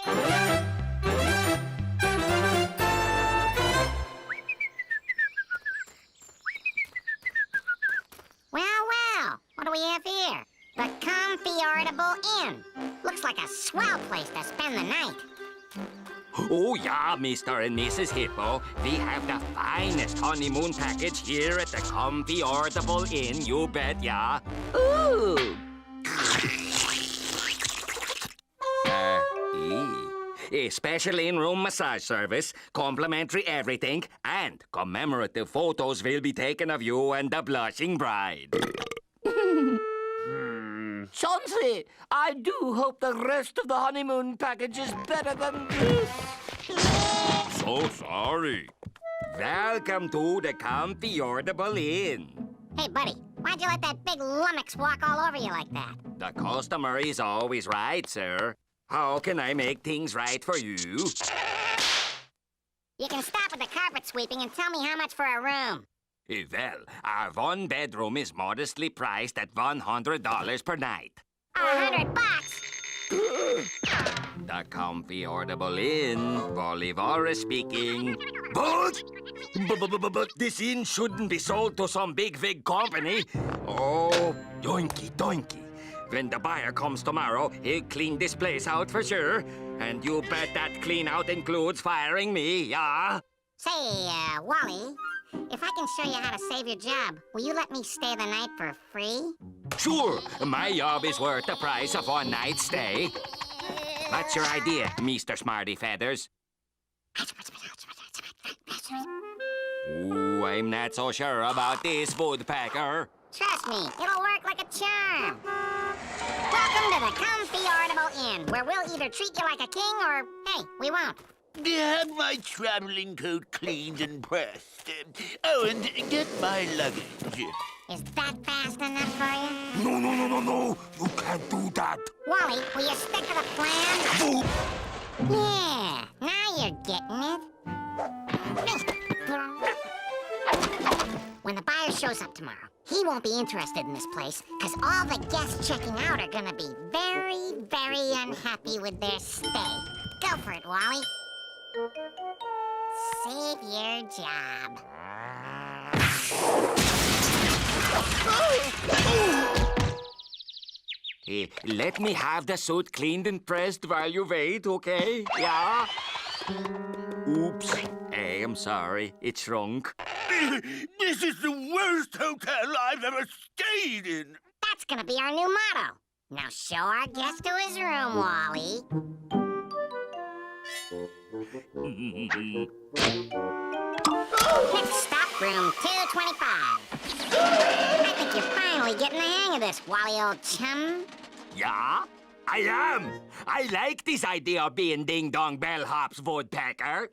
Well, what do we have here? The Comfortable Inn. Looks like a swell place to spend the night. Oh, yeah, Mr. and Mrs. Hippo. We have the finest honeymoon package here at the Comfortable Inn, you bet, yeah. Ooh. A special in-room massage service, complimentary everything, and commemorative photos will be taken of you and the blushing bride. Chauncey, I do hope the rest of the honeymoon package is better than this. So sorry. Welcome to the Comfortable Inn. Hey, buddy, why'd you let that big lummox walk all over you like that? The customer is always right, sir. How can I make things right for you? You can stop with the carpet sweeping and tell me how much for a room. Well, our one bedroom is modestly priced at $100 per night. $100? The Comfortable Inn, Bolivar speaking. But this inn shouldn't be sold to some big company. Oh, doinky doinky. When the buyer comes tomorrow, he'll clean this place out for sure. And you bet that clean out includes firing me, yeah? Say, Wally, if I can show you how to save your job, will you let me stay the night for free? Sure, my job is worth the price of one night's stay. What's your idea, Mr. Smarty Feathers? Ooh, I'm not so sure about this, Woodpecker. Trust me, it'll work like a charm. Welcome to the Comfortable Inn, where we'll either treat you like a king or, hey, we won't. Have my traveling coat cleaned and pressed. Oh, and get my luggage. Is that fast enough for you? No. You can't do that. Wally, will you stick to the plan? Boo. Yeah, now you're getting it. When the buyer shows up tomorrow, he won't be interested in this place because all the guests checking out are gonna be very, very unhappy with their stay. Go for it, Wally. Save your job. Let me have the suit cleaned and pressed while you wait, okay? Yeah? Oops. Hey, I'm sorry. It shrunk. This is the worst hotel I've ever stayed in. That's gonna be our new motto. Now show our guest to his room, Wally. Next stop, room 225. I think you're finally getting the hang of this, Wally, old chum. Yeah? I am. I like this idea of being ding-dong bellhops, Woodpecker.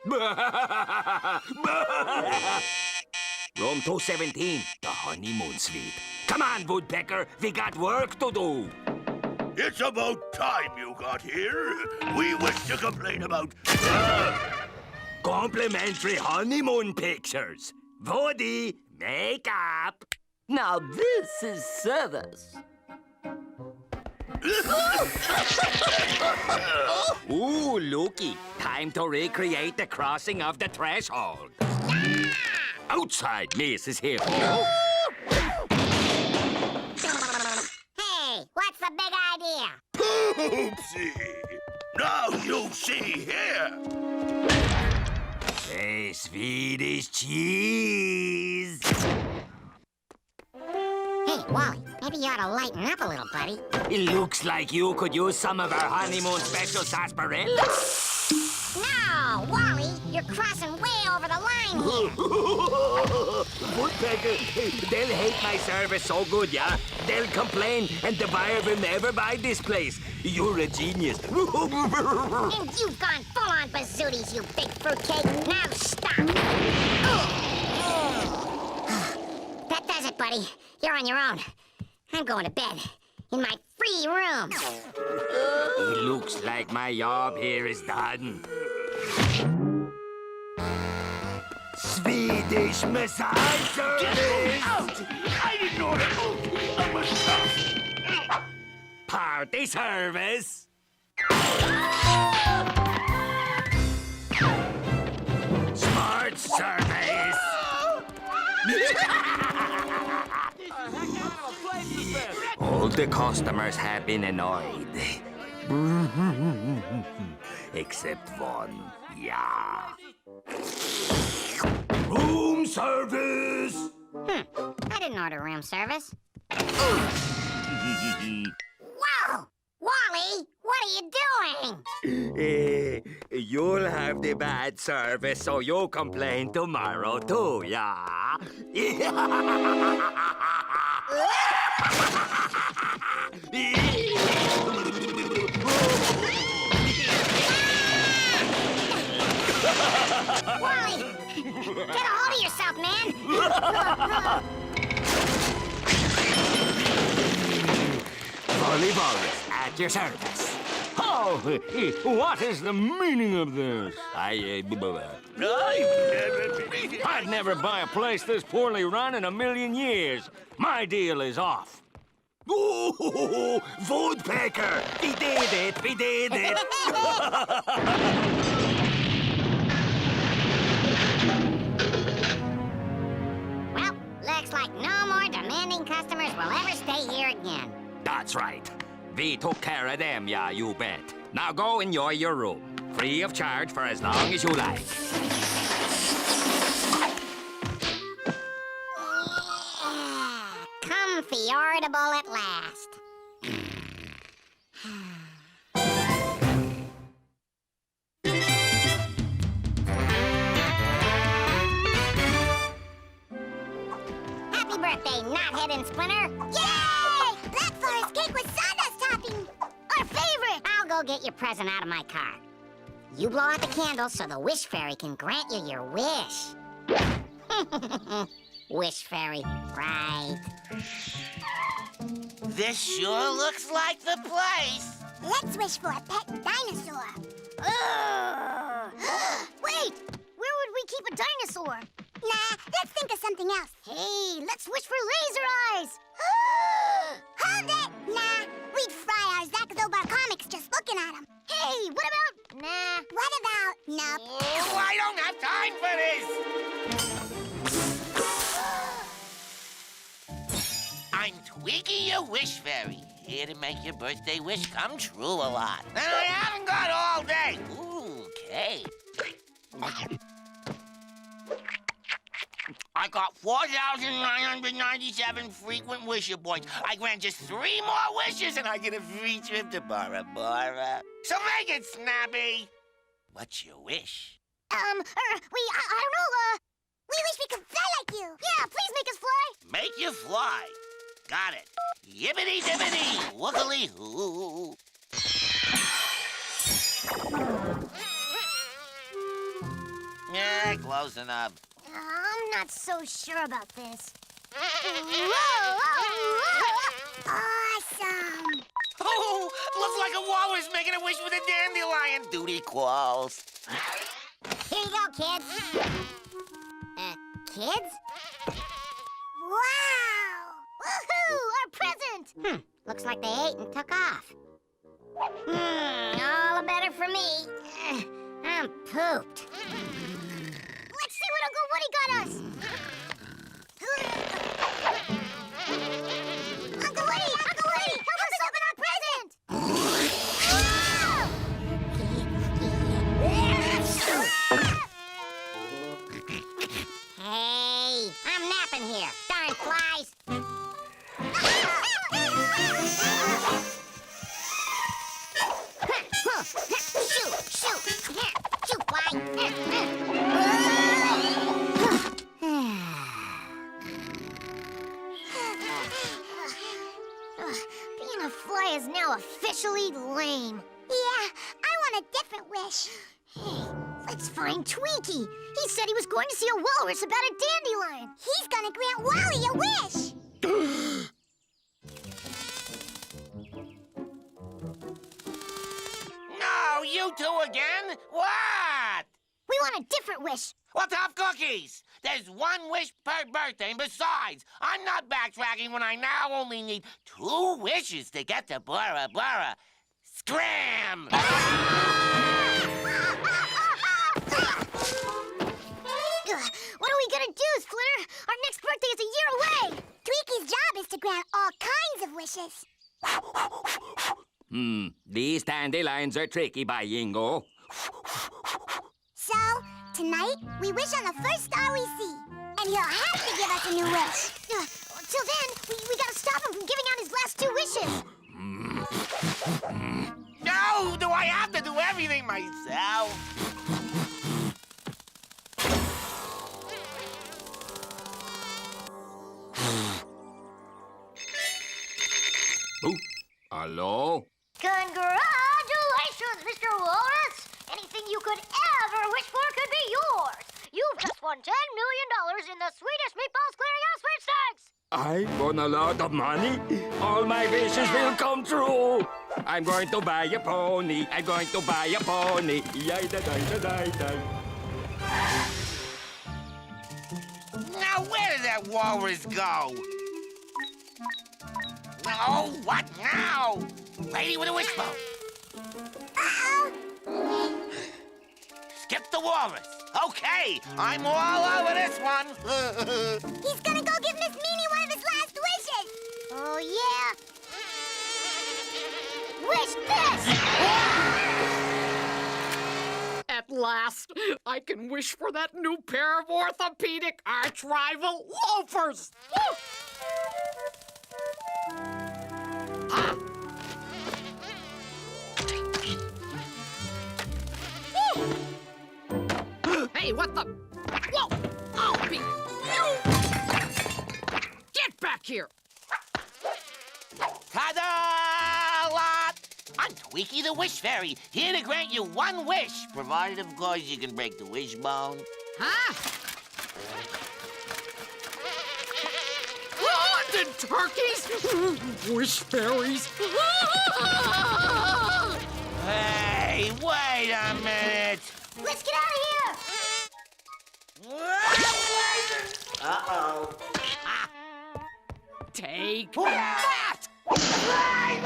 Room 217, the honeymoon suite. Come on, Woodpecker, we got work to do. It's about time you got here. We wish to complain about... Complimentary honeymoon pictures. Woody, makeup. Now this is service. Ooh, looky. Time to recreate the crossing of the threshold. Outside, Mrs. Hippo. Hey, what's the big idea? Oopsie! Now you see here. Hey, Swedish cheese. Hey, Wally, maybe you ought to lighten up a little, buddy. It looks like you could use some of our honeymoon special sarsaparilla. No, Wally, you're crossing way over the line here. Woodpecker, they'll hate my service so good, yeah? They'll complain, and the buyer will never buy this place. You're a genius. And you've gone full-on bazooties, you big fruitcake. Now stop. That does it, buddy. You're on your own. I'm going to bed. In my free room. It looks like my job here is done. Swedish massage service! Out! I didn't order a massage! Party service! All the customers have been annoyed. Except one. Yeah. Room service! I didn't order room service. Whoa! Wally, what are you doing? You'll have the bad service, so you'll complain tomorrow too, yeah? Wally! Get a hold of yourself, man! Volleyball at your service. Oh, what is the meaning of this? I'd never buy a place this poorly run in a million years. My deal is off. Ooh, Woodpecker! We did it! We did it! Well, looks like no more demanding customers will ever stay here again. That's right. We took care of them, yeah, you bet. Now go enjoy your room. Free of charge for as long as you like. Comfy-ortable at last. Happy birthday, Knothead and Splinter! Yay! Black Forest cake with sawdust topping! Our favorite! I'll go get your present out of my car. You blow out the candles so the Wish Fairy can grant you your wish. Wish Fairy, right. This sure looks like the place. Let's wish for a pet dinosaur. Wait! Where would we keep a dinosaur? Nah, let's think of something else. Hey, let's wish for laser eyes! Hold it! Nah, we'd fry our Zack Zobar comics just looking at them. Hey, what about... Nah. What about... Nope. Oh, I don't have time for this. I'm Tweaky, your Wish Fairy, here to make your birthday wish come true a lot. And I haven't got all day. Ooh, okay. I got 4,997 frequent wisher points. I grant just 3 more wishes and I get a free trip to Bora Bora. So make it snappy. What's your wish? I don't know, we wish we could fly like you. Yeah, please make us fly! Make you fly. Got it. Yippity dippity, woogly hoo. Yeah, close enough. I'm not so sure about this. Awesome! Oh, looks like a walrus making a wish with a dandelion. Duty calls. Here you go, kids. Kids? Wow! Woohoo! Our present! Looks like they ate and took off. All the better for me. I'm pooped. Let's see what Uncle Woody got us. Uncle Woody! Uncle Woody! Help us open our present! Hey, I'm napping here. Darn flies. Shoot, shoot, shoot, fly. Being a fly is now officially lame. Yeah, I want a different wish. Hey, let's find Tweaky. He said he was going to see a walrus about a dandelion. He's gonna grant Wally a wish. No, you two again? What? We want a different wish. Well, tough cookies. There's 1 wish per birthday, and besides, I'm not backtracking when I now only need 2 wishes to get to Bora Bora. Scram! What are we gonna do, Splinter? Our next birthday is a year away. Tweaky's job is to grant all kinds of wishes. These dandelions are tricky, Bayingo. So, tonight, we wish on the first star we see. And he'll have to give us a new wish. Till then, we gotta stop him from giving out his last 2 wishes. No! Do I have to do everything myself? Oh, hello? Congratulations, Mr. Walrus! Anything you could ever wish for could be yours. You've just won $10 million in the Sweetest Meatballs Clearinghouse Sweepstakes! I won a lot of money. All my wishes will come true. I'm going to buy a pony. I'm going to buy a pony. Yay-da-day-da-day-day. Now, where did that walrus go? Oh, what now? Lady with a wishbone. Skip the walrus. Okay, I'm all over this one. He's gonna go give Miss Meanie one of his last wishes. Oh, yeah? Wish this! At last, I can wish for that new pair of orthopedic arch-rival loafers! Woo! Ha! Hey, what the? Whoa! I'll be... Get back here! Ta-da! Lot! I'm Tweaky the Wish Fairy, here to grant you one wish, provided, of course, you can break the wishbone. Huh? London turkeys! Wish fairies! Hey, wait a minute! Let's get out of here! Uh-oh. Take that! Wait!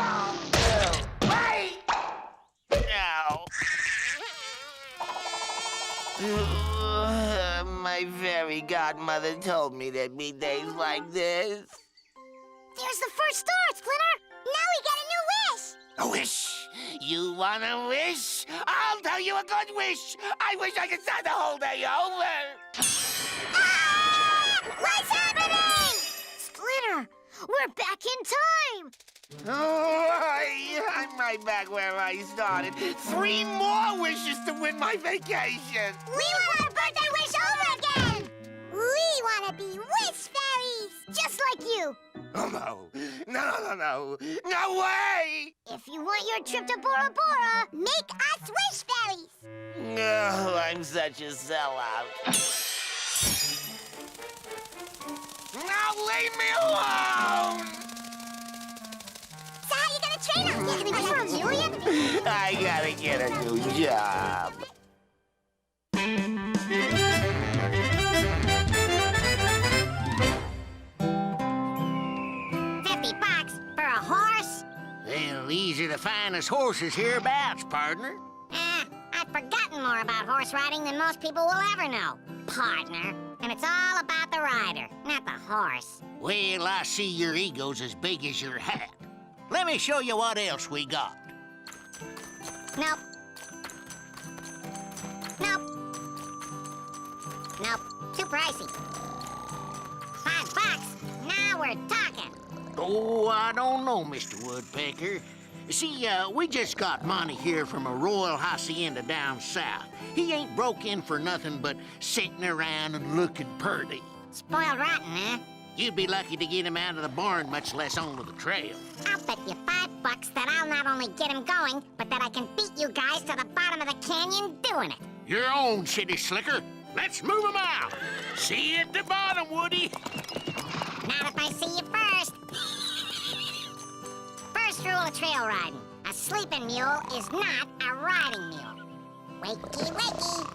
No. My fairy godmother told me there'd be days like this. There's the first star, Splinter. Now we get a new wish. A wish? You want a wish? I'll tell you a good wish. I wish I could start the whole day over. Ah! What's happening? Splinter, we're back in time! Oh, I'm right back where I started. 3 more wishes to win my vacation. We want our birthday wish over again. We want to be wish fairies, just like you. Oh, no. No way! If you want your trip to Bora Bora, Make us wish fairies. No, I'm such a sellout. Now leave me alone! So how you gonna train us? You gonna be like Julian? I gotta get a new job. 50 bucks for a horse? Well, these are the finest horses hereabouts, partner. I've forgotten more about horse riding than most people will ever know, partner. And it's all about the rider, not the horse. Well, I see your ego's as big as your hat. Let me show you what else we got. Nope. Nope. Nope. Too pricey. $5. Now we're talking. Oh, I don't know, Mr. Woodpecker. See, we just got money here from a royal hacienda down south. He ain't broke in for nothing but sitting around and looking purty. Spoiled rotten, eh? You'd be lucky to get him out of the barn, much less onto the trail. I'll bet you $5 that I'll not only get him going, but that I can beat you guys to the bottom of the canyon doing it. Your own, city slicker. Let's move him out. See you at the bottom, Woody. Not if I see you first. First rule of trail riding. A sleeping mule is not a riding mule. Wakey, wakey.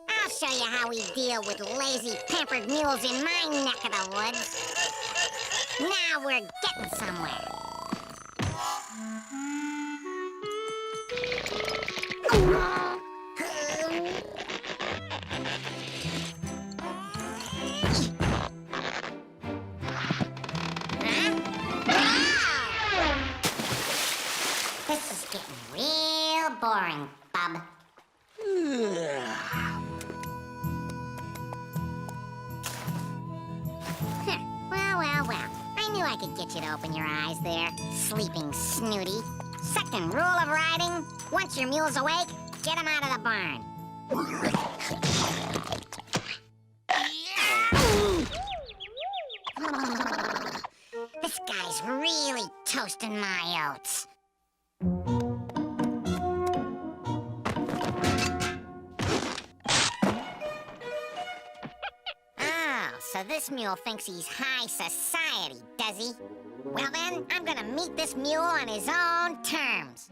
I'll show you how we deal deal with lazy, pampered mules in my neck of the woods. Now we're getting somewhere. This is getting real boring, bub. Well. I knew I could get you to open your eyes there, sleeping snooty. Second rule of riding, once your mule's awake, get him out of the barn. This guy's really toasting my oats. So this mule thinks he's high society, does he? Well then, I'm gonna meet this mule on his own terms.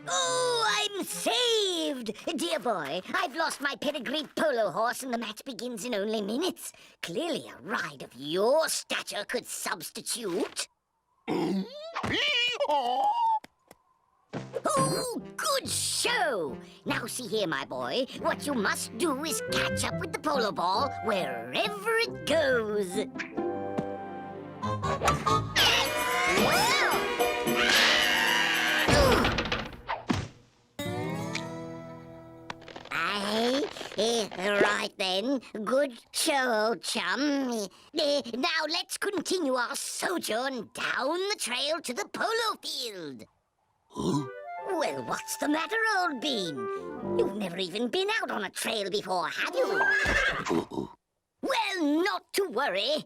Oh, I'm saved! Dear boy, I've lost my pedigreed polo horse and the match begins in only minutes. Clearly a ride of your stature could substitute. Oh, good show! Now see here, my boy. What you must do is catch up with the polo ball wherever it goes. Right then. Good show, old chum. Now let's continue our sojourn down the trail to the polo field. Well, what's the matter, old bean? You've never even been out on a trail before, have you? Well, not to worry.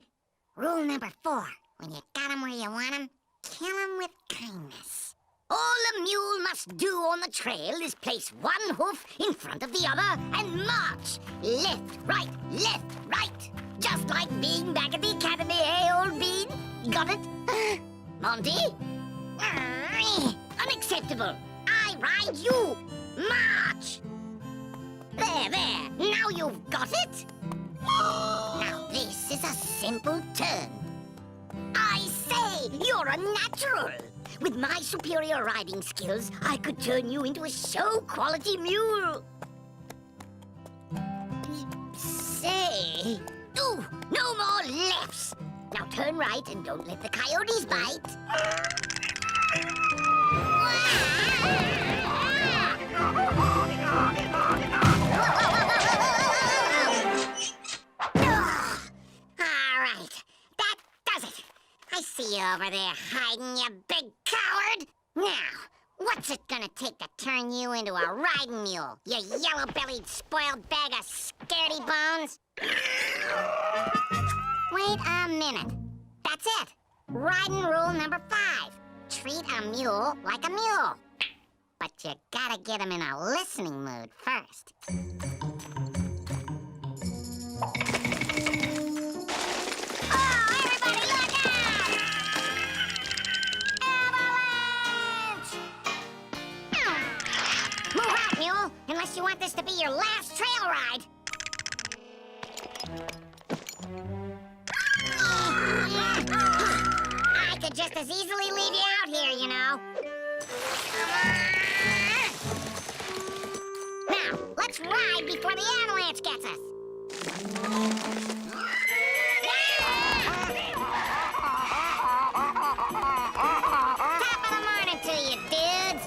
Rule number 4. When you got him where you want him, kill him with kindness. All a mule must do on the trail is place one hoof in front of the other and march. Left, right, just like being back at the academy, eh, old bean? Got it? Monty? Unacceptable. I ride you. March. There. Now you've got it. Now this is a simple turn. I say, you're a natural. With my superior riding skills, I could turn you into a show-quality mule. Say... Ooh, no more lefts. Now turn right and don't let the coyotes bite. All right, that does it. I see you over there hiding, you big coward. Now, what's it gonna take to turn you into a riding mule, you yellow-bellied, spoiled bag of scaredy bones? Wait a minute. That's it. Riding rule number 5. Treat a mule like a mule. But you gotta get him in a listening mood first. Oh, everybody look out! Avalanche! Move out, mule, unless you want this to be your last trail ride. I could just as easily leave you out here, you know. Now, let's ride before the avalanche gets us. Top of the morning to you, dudes.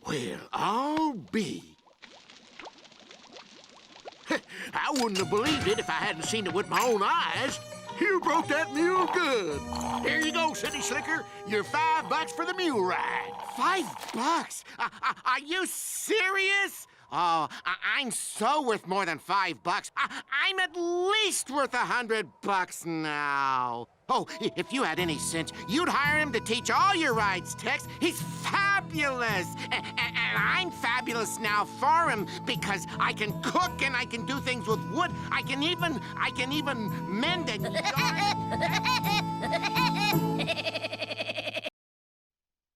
Well, I'll be. I wouldn't have believed it if I hadn't seen it with my own eyes. You broke that mule good. Here you go, City Slicker. Your $5 for the mule ride. $5? Are you serious? Oh, I'm so worth more than $5. I'm at least worth $100 now. Oh, if you had any sense, you'd hire him to teach all your rides, Tex. He's fabulous. fabulous. And I'm fabulous now for him because I can cook and I can do things with wood. I can even mend a yarn.